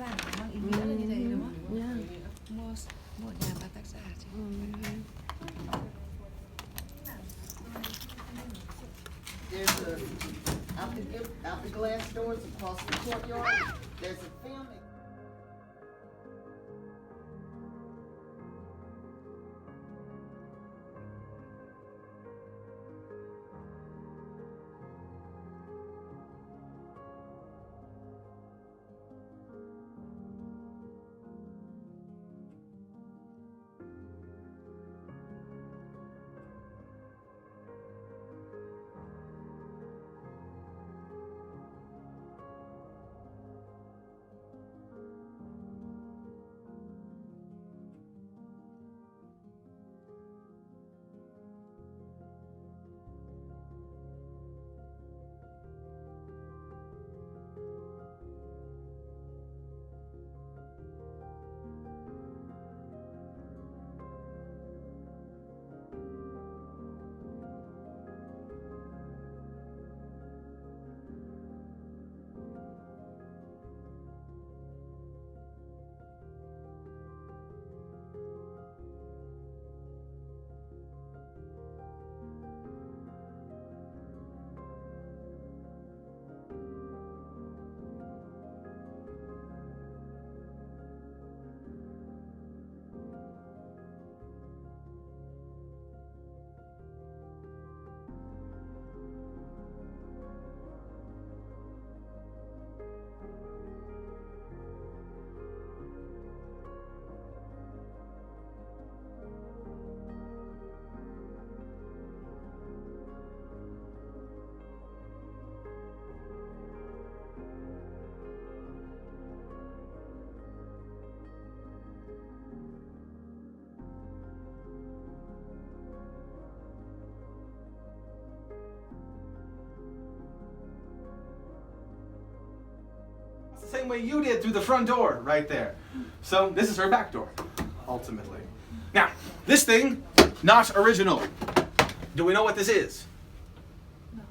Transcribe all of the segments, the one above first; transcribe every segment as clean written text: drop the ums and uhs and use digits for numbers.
giả mang ý nghĩa là như thế đúng không? Yeah. Mua nhà và tác giả chứ. There's out the glass doors across the courtyard. There's a family. Same way you did through the front door right there. So this is her back door, ultimately. Now, this thing, not original. Do we know what this is? No.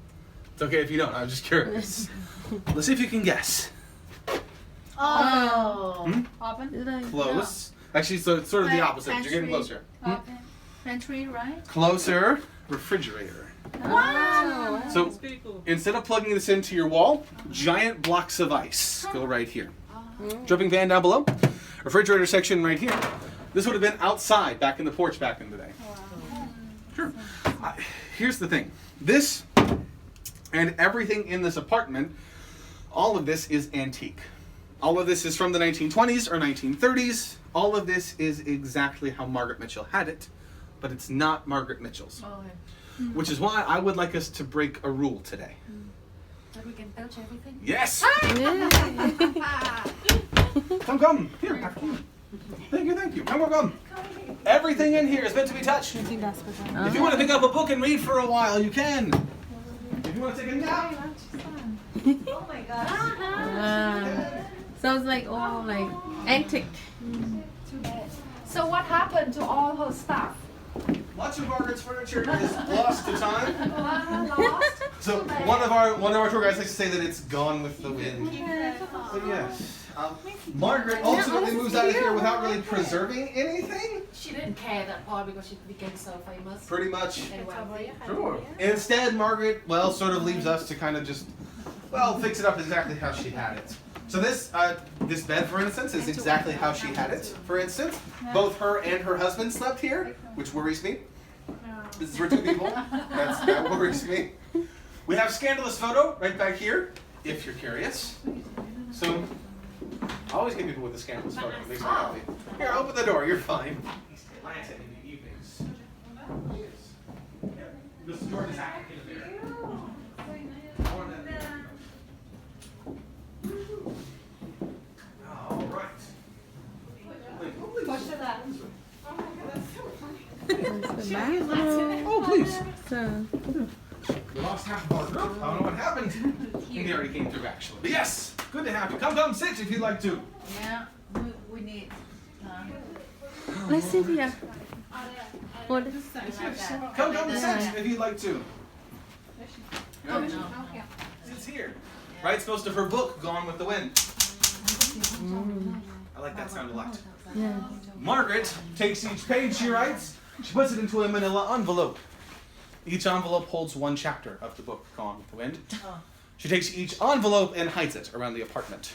It's okay if you don't, I'm just curious. Let's see if you can guess. Oh. Open? Close. Actually, so it's sort of the opposite. You're getting closer. Open. Pantry, right? Closer. Refrigerator. Wow. So instead of plugging this into your wall, giant blocks of ice go right here. Dripping fan down below. Refrigerator section right here. This would have been outside back in the porch back in the day. Wow. Sure. Here's the thing. This and everything in this apartment, all of this is antique. All of this is from the 1920s or 1930s. All of this is exactly how Margaret Mitchell had it, but it's not Margaret Mitchell's. Okay. Which is why I would like us to break a rule today. That we can touch everything? Yes! Come. Here, after you. Thank you. Come. Everything in here is meant to be touched. If you want to pick up a book and read for a while, you can. If you want to take a nap. Oh my gosh. Sounds like all like antique. Too bad. So what happened to all her stuff? Lots of Margaret's furniture is lost to time. Lost? So one of our tour guides likes to say that it's gone with the wind. But yes, Margaret ultimately moves out of here without really preserving anything. She didn't care that part because she became so famous. Pretty much. And wealthy. Sure. Instead, Margaret, sort of leaves us to kind of just, fix it up exactly how she had it. So this bed, for instance, is exactly how she had it. For instance, both her and her husband slept here, which worries me. This is for two people. That worries me. We have scandalous photo right back here, if you're curious. So I always get people with the scandalous photo. It makes me happy. Here, open the door. You're fine. Glance at me in the evenings. Yes. This door is active in there. All right. Oh, please. We lost half of our group. I don't know what happened. He already came through, actually. But yes, good to have you. Come, sit if you'd like to. Yeah, we need. Let's see here. What? Come, sit if you'd like to. Oh, no. It's here. Right? It's most of her book, Gone with the Wind. I like that sound a lot. Yeah. Margaret takes each page she writes, she puts it into a manila envelope. Each envelope holds one chapter of the book, Gone with the Wind. She takes each envelope and hides it around the apartment.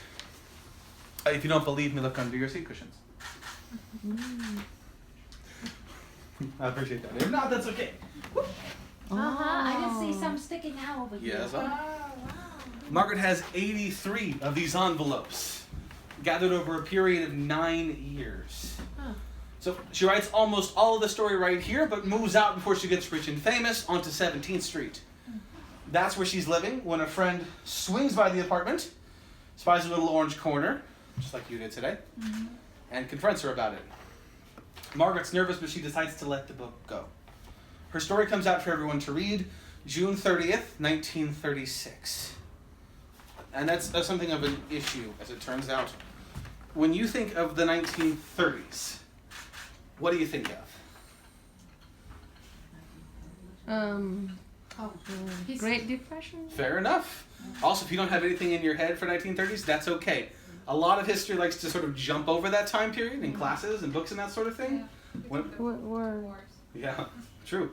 If you don't believe me, look under your seat cushions. I appreciate that. If not, that's okay. I can see some sticking out over here. Yes. Margaret has 83 of these envelopes, gathered over a period of 9 years. So she writes almost all of the story right here, but moves out before she gets rich and famous onto 17th Street. That's where she's living when a friend swings by the apartment, spies a little orange corner, just like you did today, and confronts her about it. Margaret's nervous, but she decides to let the book go. Her story comes out for everyone to read June 30th, 1936. And that's something of an issue, as it turns out. When you think of the 1930s, what do you think of? Great Depression. Fair enough. Also, if you don't have anything in your head for 1930s, that's okay. A lot of history likes to sort of jump over that time period in classes and books and that sort of thing. Yeah, true.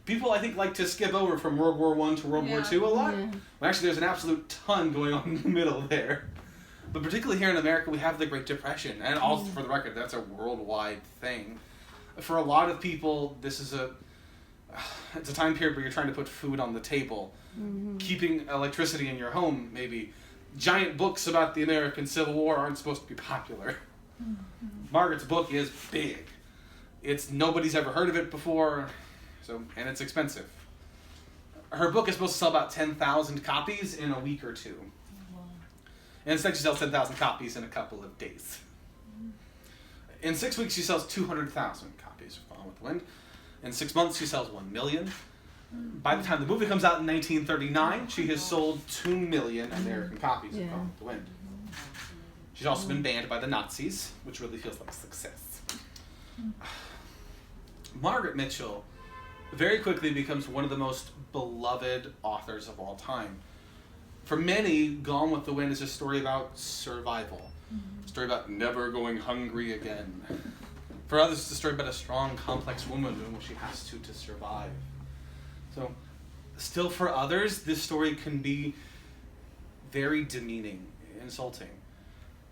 People, I think, like to skip over from World War I to World War II a lot. Yeah. Well, actually, there's an absolute ton going on in the middle there. But particularly here in America, we have the Great Depression. And also, for the record, that's a worldwide thing. For a lot of people, this is it's a time period where you're trying to put food on the table. Keeping electricity in your home, maybe. Giant books about the American Civil War aren't supposed to be popular. Margaret's book is big. Nobody's ever heard of it before, and it's expensive. Her book is supposed to sell about 10,000 copies in a week or two. And instead she sells 10,000 copies in a couple of days. In 6 weeks she sells 200,000 copies of Gone with the Wind. In 6 months she sells 1 million. By the time the movie comes out in 1939, she has sold 2 million American copies of Gone with the Wind. She's also been banned by the Nazis, which really feels like a success. Margaret Mitchell very quickly becomes one of the most beloved authors of all time. For many, Gone with the Wind is a story about survival. A story about never going hungry again. For others, it's a story about a strong, complex woman doing what she has to survive. So, still for others, this story can be very demeaning, insulting.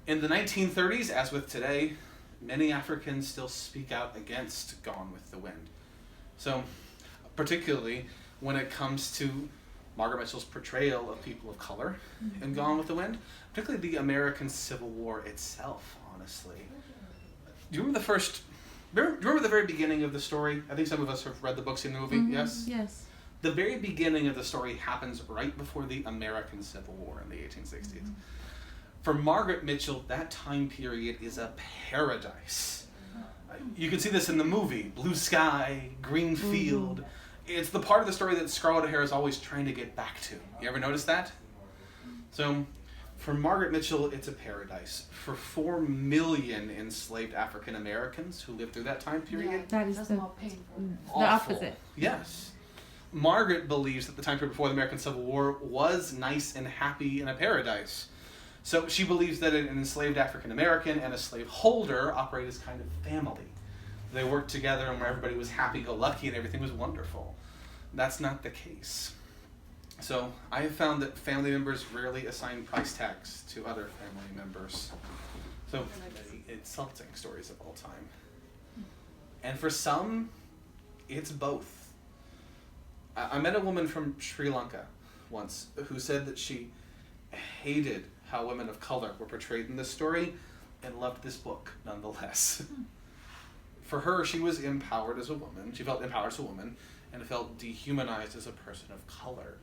In the 1930s, as with today, many Africans still speak out against Gone with the Wind. So, particularly when it comes to Margaret Mitchell's portrayal of people of color in Gone with the Wind, particularly the American Civil War itself, honestly. Do you remember remember the very beginning of the story? I think some of us have read the books in the movie, yes? Yes. The very beginning of the story happens right before the American Civil War in the 1860s. For Margaret Mitchell, that time period is a paradise. You can see this in the movie. Blue sky, green field. It's the part of the story that Scarlett O'Hara is always trying to get back to. You ever notice that? So, for Margaret Mitchell, it's a paradise. For 4 million enslaved African Americans who lived through that time period, That is That's the more painful. awful. opposite. Yes. Margaret believes that the time period before the American Civil War was nice and happy and a paradise. So she believes that an enslaved African American and a slave holder operate as kind of family. They worked together and where everybody was happy-go-lucky and everything was wonderful. That's not the case. So I have found that family members rarely assign price tags to other family members. So insulting stories of all time. And for some, it's both. I met a woman from Sri Lanka once who said that she hated how women of color were portrayed in this story and loved this book nonetheless. For her, she was empowered as a woman. She felt empowered as a woman and felt dehumanized as a person of color.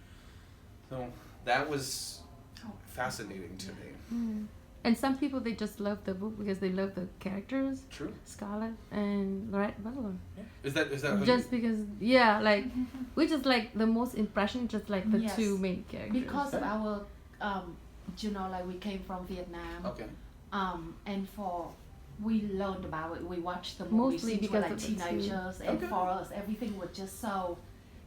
So that was fascinating to me. And some people, they just love the book because they love the characters. True. Scarlett and Lorette Butler. Yeah. Is that Just because, we just like the most impression, just like the Yes. two main characters. Because of our, we came from Vietnam. Okay. And we learned about it. We watched the movies Mostly since we were because like of the two. teenagers, and Okay. for us, everything was just so,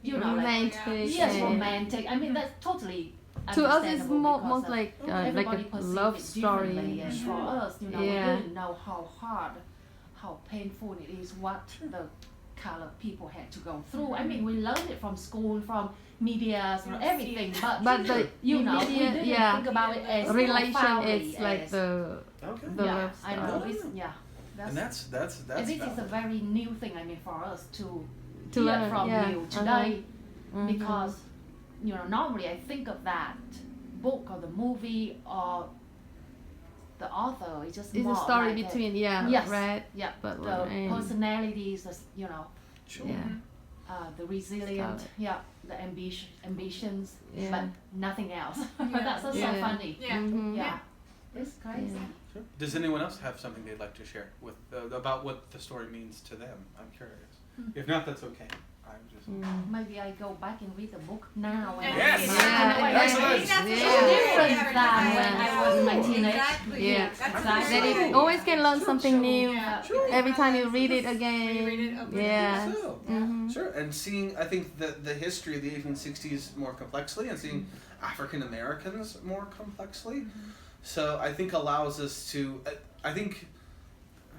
romantic. yes, and- romantic. I mean, that's totally To us, it's understandable more because most of like everybody a perceive love it differently, story. and for us, you know, Yeah. we didn't know how hard, how painful it is, what the colored people had to go through. I mean, we learned it from school, from media, from everything, But the you know, media, we didn't yeah, think about it as relation, profoundly it's like as, the Okay. the yeah, love I know, story. it's, yeah. And that's And this is a valid. very new thing, I mean, for us to To hear learn, from yeah, you today, Mhm. because, you know, normally I think of that book or the movie or the author, it's just It's more a story like between, yeah, yes, right? yeah, But the and- personalities, you know, Sure. Yeah. the resilient, Solid. yeah, the ambitions, Yeah. but nothing else. That's also Yeah. so funny. Yeah. Mhm. Yeah, it's crazy. Yeah. Sure. Does anyone else have something they'd like to share with about what the story means to them? I'm curious. If not, that's okay. I'm just. Maybe I go back and read the book now. And Yes! Yeah, Excellent! It's Yeah. different than when I was in my teenage. Exactly. Yeah. That's Exactly. Then you always can learn something new Yeah. every time you read it again. Reread it over Yeah. So, Mhm. sure. And seeing, I think the history of the 1860s more complexly, and seeing African Americans more complexly, so I think allows us to. I think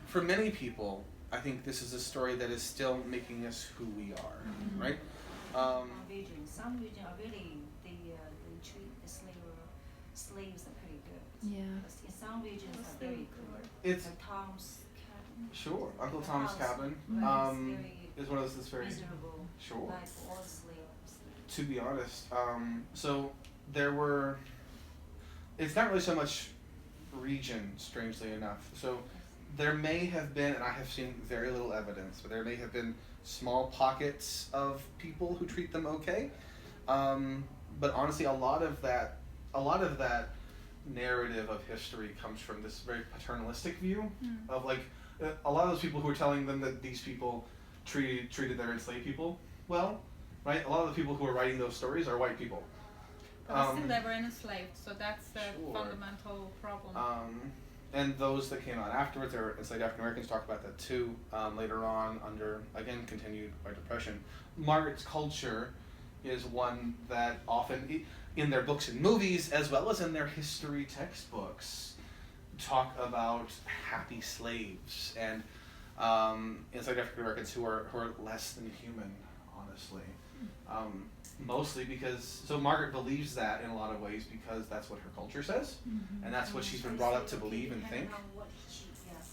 for many people, I think this is a story that is still making us who we are, right? Some regions are really they treat the slaves are pretty good. Yeah. But in some regions are very good. It's Like Tom's cabin. sure. Uncle Tom's Cabin is one of those that's very Miserable. sure. Like all slaves. To be honest, so there were. It's not really so much region, strangely enough. So there may have been, and I have seen very little evidence, but there may have been small pockets of people who treat them okay. But honestly, a lot of that narrative of history comes from this very paternalistic view of like a lot of those people who are telling them that these people treated their enslaved people well, right? A lot of the people who are writing those stories are white people. But still they were enslaved, so that's the Sure. fundamental problem. And those that came out afterwards, there were enslaved African Americans, talk about that too, later on under, again, continued by depression. Margaret's culture is one that often, in their books and movies, as well as in their history textbooks, talk about happy slaves and enslaved African Americans who are less than human, honestly. Mostly because, so Margaret believes that in a lot of ways because that's what her culture says, and that's what she's been brought up to believe and think.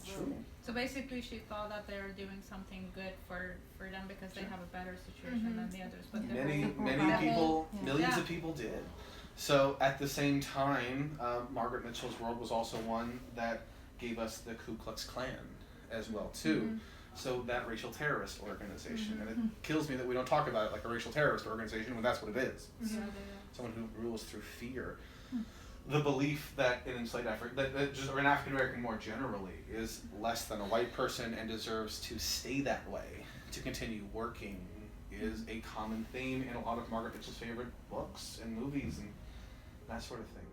True. So basically she thought that they were doing something good for them because they have a better situation than the others. But the Many whole- people, Yeah. millions Yeah. of people did. So at the same time, Margaret Mitchell's World was also one that gave us the Ku Klux Klan as well too. So that racial terrorist organization, and it kills me that we don't talk about it like a racial terrorist organization when that's what it is. Someone who rules through fear. The belief that an enslaved or an African American more generally is less than a white person and deserves to stay that way, to continue working, is a common theme in a lot of Margaret Mitchell's favorite books and movies and that sort of thing.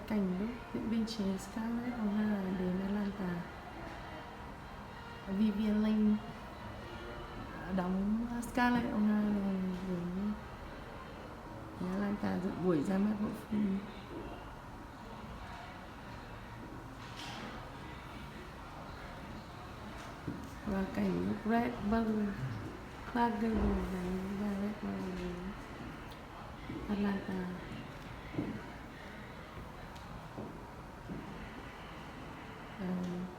cảnh lúc diễn viên chính Scarlett O'Hara đến Atlanta, Vivian Leigh đóng Scarlett O'Hara đến Atlanta dự buổi ra mắt bộ phim. Và cảnh lúc Red Bull Clark Gable đánh Red Bull đến Atlanta.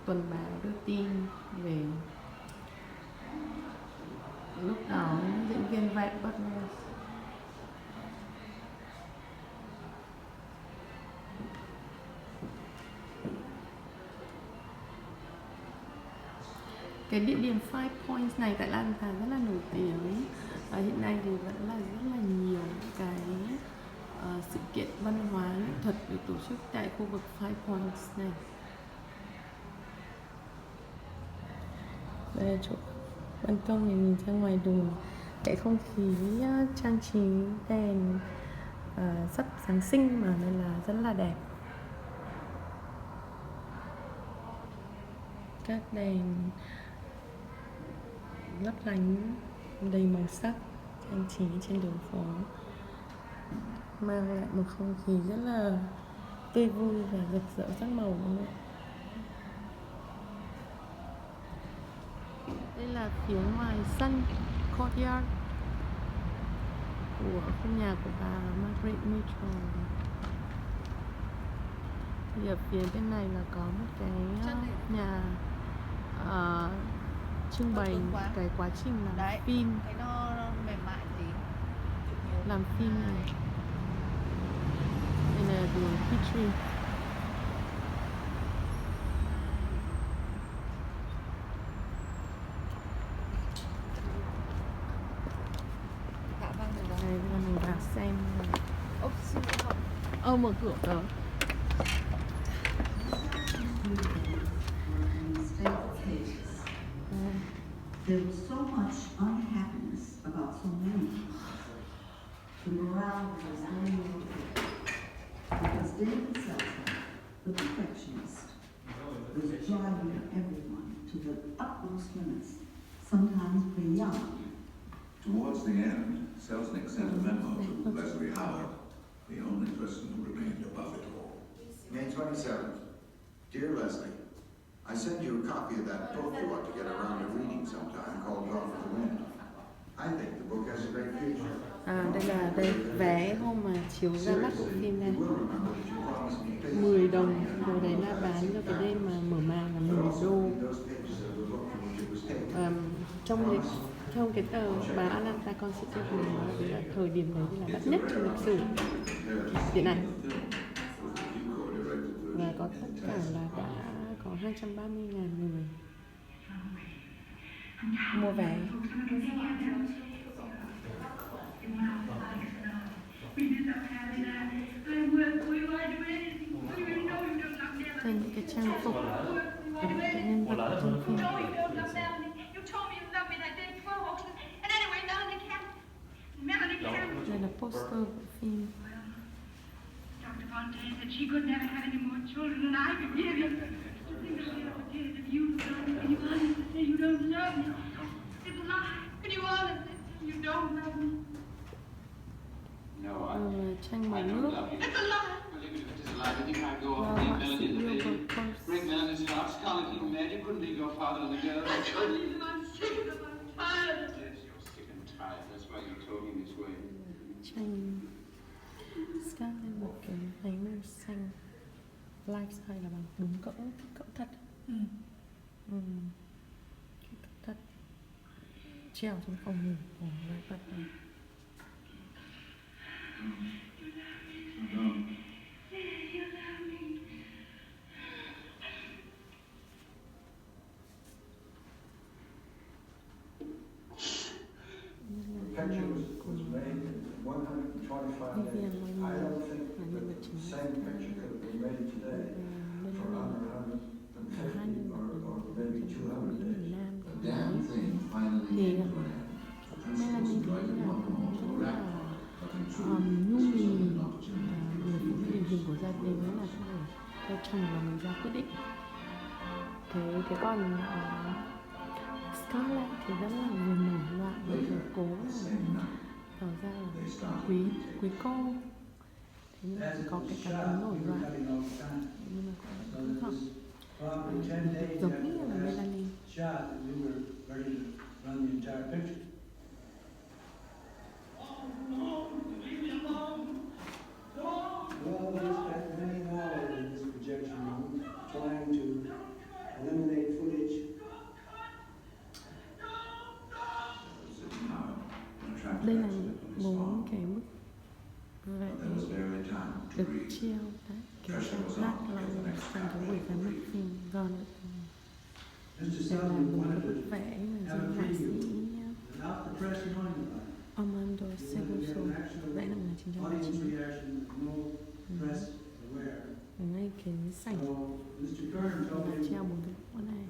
Tuần báo đưa tin về lúc đó diễn viên Red Butler cái địa điểm Five Points này tại Atlanta rất là nổi tiếng. Hiện nay thì vẫn là rất là nhiều cái sự kiện văn hóa nghệ thuật được tổ chức tại khu vực Five Points này. Đây là chỗ ban công này, nhìn ra ngoài đường, cái không khí trang trí đèn sắp Giáng sinh mà nên là rất là đẹp. Các đèn lấp lánh đầy màu sắc trang trí trên đường phố mang lại một không khí rất là tươi vui và rực rỡ sắc màu đúng không ạ? Đây là phía ngoài sân courtyard của khu nhà của bà Margaret Mitchell. Thì ở phía bên này là có một cái nhà trưng bày cái quá trình làm phim. Thấy nó mềm mại tí. Làm phim này. Đây là đường Petrie. Đây là mình vào xem. Mở cửa rồi. There was so much unhappiness about so many. The morale was very low because David Seltzer, the perfectionist, was driving everyone to the utmost limits, sometimes beyond. Towards the end, Selznick sent a memo to Leslie Howard, the only person who remained above it all. May 27th. Dear Leslie, I sent you a copy of that book you ought to get around to reading sometime called Gone with the Wind. I think the book has a great future. Đây là vé hôm mà chiếu ra mắt bộ phim này. 10 đồng, hồi đấy là bán cho cái đêm mà mở màn là 10 đô. Trong cái tờ báo Atlanta Constitution là thời điểm đấy là đắt nhất trong lịch sử điện ảnh. Và có tất cả là đã có 230.000 người mua vé. Đây những cái trang phục của cái nhân vật trong phim. Đây là poster của phim. Dr. Fontaine said she could never have any more children than I could give you. To think of the opportunity that you love me, and you honestly say you don't love me. It's a lie. And you honestly say you don't love me. No, tranh màu nước. It's a lie. Well, even if it is a lie, then you can't go off and bring Melanie to the baby. Bring Melanie's heart. Scarlet, you mad. You couldn't leave your father and the girl. I couldn't leave them. I'm sick of them. I'm tired. Yes, you're sick and tired. That's why you're talking this way. Tranh Scarlett một cái váy màu xanh life size là bằng đúng cỡ thật. Cỡ thật treo trong phòng ngủ của Red Butler. Vivian Leigh là nhân vật chính. Hai nhân vật Mỹ miền Nam thì Melanie là nhu mì, người phụ nữ điển hình của gia đình, là chồng là người ra quyết định. Thế còn Scarlett thì rất là vừa nổi loạn vừa cố là tỏ ra là quý cô. Thế nhưng mà có cái cá tính nổi loạn, nhưng mà cũng không giống như là Melanie. Well, we spent many hours in this projection room trying to eliminate footage. Đây là bốn cái bức vẽ được treo tại kiểu lát lâu trong cái buổi giám định phim gần. Đây là một cái bức vẽ mà do họa sĩ Armando Seguso vẽ năm 1939 ở ngay cái sảnh là treo bốn cái bức này.